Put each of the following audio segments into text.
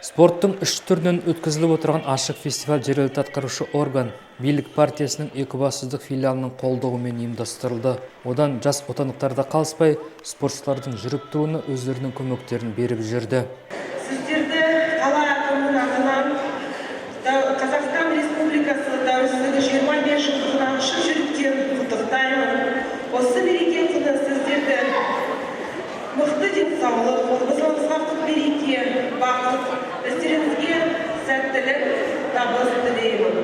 Спорттың үш түрінен өткізіліп отырған ашық фестиваль жергілікті атқарушы орган билік партиясының Екібастұздық филиалының қолдауымен ұйымдастырылды. Одан жас отандықтарда қалыспай, спортшылардың жүріп тұруына өздерінің көмектерін беріп жүрді. Сіздерді қала әкімінің атынан Қазақстан Республикасы тәуелсіздігі 25 жылдығына шын жүректен құттықтаймын. Осы мереке күні сіздерді мықты денсаулық, отбасыларыңызға құт береке, бақыт, істеріңізге сәттілік, табыс тілеймін.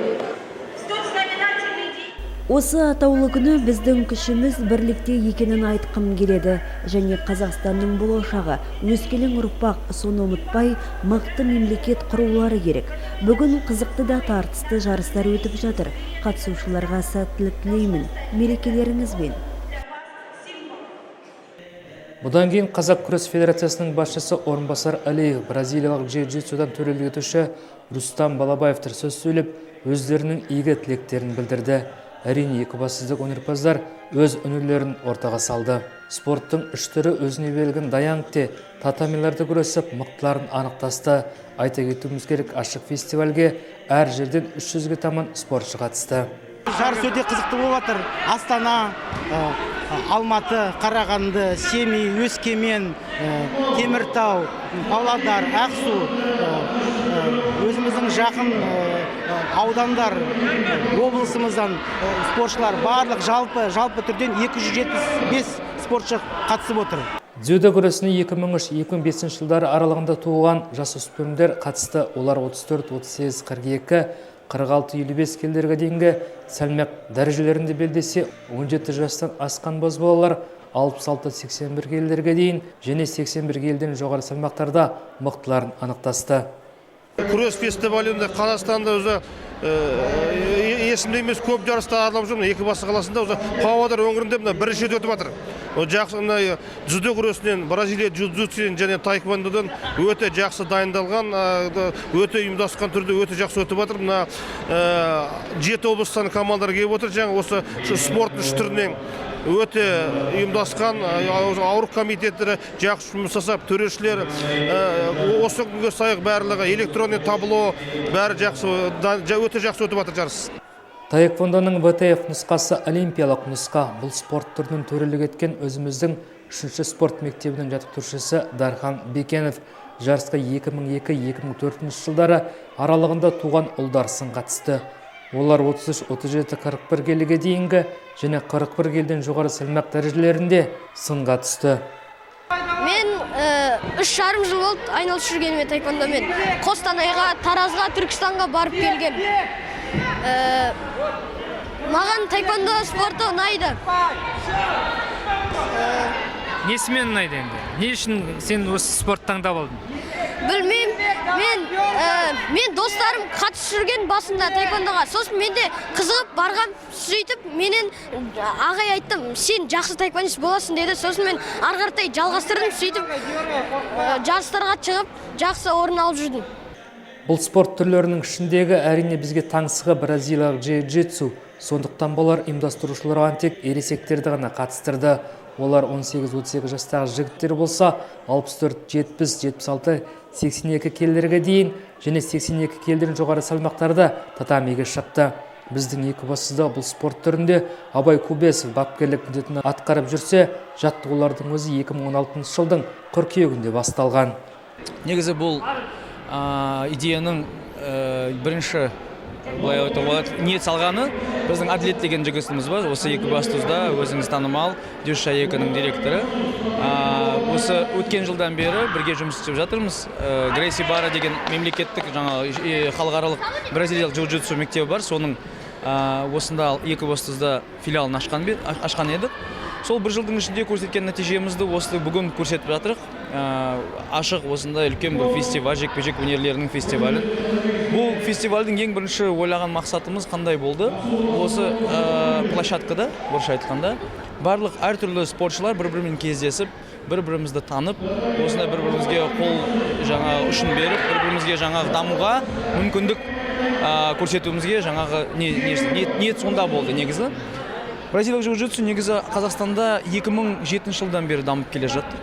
Осы атаулы күні біздің күшіміз бірлікте екенін айтқым келеді, және Қазақстанның болашағы өскелең ұрпақ соны ұмытпай, мықты мемлекет құрулары керек. Бүгін қызықты да тартысты жарыстар өтіп жатыр. Қатысушыларға сәттілік тілеймін. Мерекелеріңізбен. Бұдан кейін Қазақ күрес федерациясының басшысы орынбасар Алиев бразилиялық джиу-джитсудан төрелік етуші Рустам Балабаевтар сөз сөйлеп, өздерінің игі тілектерін білдірді. Әрине, екібастұздық өнерпаздар өз өнерлерін ортаға салды. Спорттың үш түрі өзіне берілген даяңте, татамиларды күресіп, мықтыларын анықтасты. Айта кетуіміз керек, ашық фестивальге әр жерден 300-ге таман спортшы қатысты. Жарыс өте қызықты болып жатыр. Астана, Алматы, Қарағанды, Семей, Өскемен, Теміртау, Павлодар, Ақсу, өзіміздің жақын аудандар, облысымыздан спортшылар барлық жалпы түрден 275 спортшы қатысып отыр. Дзюдо күресіне 2003-2005 жылдары аралығында туылған жасөспірімдер қатысты. Олар 34, 38, 42, 46-55 келдерге дейінгі сәлмек дәрежелерінде белдесе, 17 жастан асқан бозбалалар 66-81 келдерге дейін және 81 келден жоғары сәлмақтарда мықтыларын анықтасты. Күрес фестивалінде Қазақстанда өзі есімде емес көп жарыста аралап жүрмін. Екібастұз қаласында өзі Павлодар өңірінде бірінші рет өтіп жатыр. Жақсы дзюдо күресінен, Бразилия джиу-джитсуден және таэквондодан өте жақсы дайындалған, өте ұйымдасқан түрде өте жақсы өтіп жатыр. Мына 7 облыстан командар келіп отыр. Жаңа осы спорт үш түрінен өте ұйымдасқан ауыр комитеттері жақсы жұмыс жасап, төрешілер осы күнге сайық барлығы электронный табло бәрі өте жақсы өтіп жатыр жарыс. Таэквондоның ВТФ нұсқасы олимпиялық нұсқа. Бұл спорт түрінің төрелік еткен өзіміздің 3-ші спорт мектебінің жаттықтырушысы Дархан Бекенов. Жарысқа 2002-2004 жылдары аралығында туған ұлдарсын қатысты. Олар 33, 37, 41 келіге дейінгі және 41 келден жоғары сәлмақ дәрежелерінде сынға түсті. Мен 3,5 жыл болды айналысып жүргеніме таэквондомен. Қостанайға, Таразға, Түркістанға барып келген. Маған таэквондо спорты ұнайды. Несімен ұнайды енді? Не үшін сен осы спорт таңдап алдың? Білмеймін, мен достарым қатысып жүрген басында таэквондоға. Сосын мен де қызығып барғам, сөйтіп менен ағай айттым, сен жақсы таэквондист боласың деді. Сосын мен арғартай жалғастырдым, сөйтіп жарыстарға шығып жақсы орын алып жүрдім. Бұл спорт түрлерінің ішіндегі әрине бізге таңсығы бразилиялық джиу-джитсу. Сондықтан болар ұйымдастырушыларға тек ересектерді ғана қатыстырды. Олар 18-38 жастағы жігіттер болса, 64, 70, 76, 82 келдерге дейін және 82 келден жоғары салмақтарда татамиге шықты. Біздің Екібастұзда бұл спорт түрінде Абай Кубесов бапкерлік міндетін атқарып жүрсе, жаттығулардың өзі 2016 жылдың қыркүйегінде басталған. Негізі бұл идеяның бірінші ниет салғаны біздің Әділет деген жігітіміз бар. Осы Екібастұзда өзіңіз танымал Дюша екінің директоры. Осы өткен жылдан бері бірге жұмыс істеп жатырмыз. Грейси Бара деген мемлекеттік халықаралық бразилиялық джиу-джитсу мектебі бар. Соның осында Екібастұзда филиалын ашқан едік. Сол бір жылдың ішінде көрсеткен нәтижемізді осы бүгін көрсетіп жатырық. Ашық осында үлкен бір фестиваль, жекпе-жек өнерлерінің фестивалі. Бұл фестивальдің ең бірінші ойлаған мақсатымыз қандай болды? Осы площадкада, орысша айтқанда, барлық әртүрлі спортшылар бір-бірімен кездесіп, бір-бірімізді танып, осында бір-бірімізге қол ұшын беріп, бір-бірімізге жаңағы дамуға мүмкіндік көрсетуімізге жаңағы ниет сонда болды негізі. Бразилиялық джиу-джитсу негізі Қазақстанда 2007 жылдан бері дамып келе жатыр.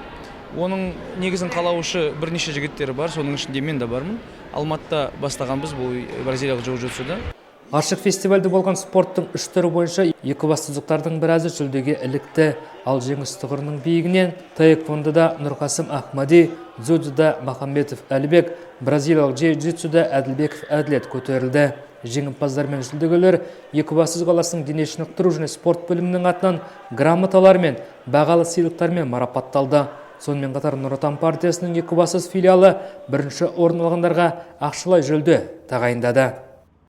Оның негізін қалаушы бірнеше жігіттері бар, соның ішінде мен де бармын. Алматыда бастағанбыз бұл бразилиялық джиу-джитсуды. Ашық фестивальде болған спорттың 3 түрі бойынша екібастұздықтардың біразы жүлдеге ілікті. Ал жеңіс тұғырының биігінен таэквондода Нұрқасым Ахмади, дзюдода Махамбетов Әлібек, бразилиялық джиу-джитсуда Әділбеков Әділет көтерілді. Жеңімпаздар мен жүлдегерлер Екібастұз қаласының дене шынықтыру және спорт бөлімінің атынан грамоталар мен бағалы сыйлықтармен марапатталды. Сонымен қатар Нұр Отан партиясының Екібастұз филиалы бірінші орын алғандарға ақшалай жүлде тағайындады.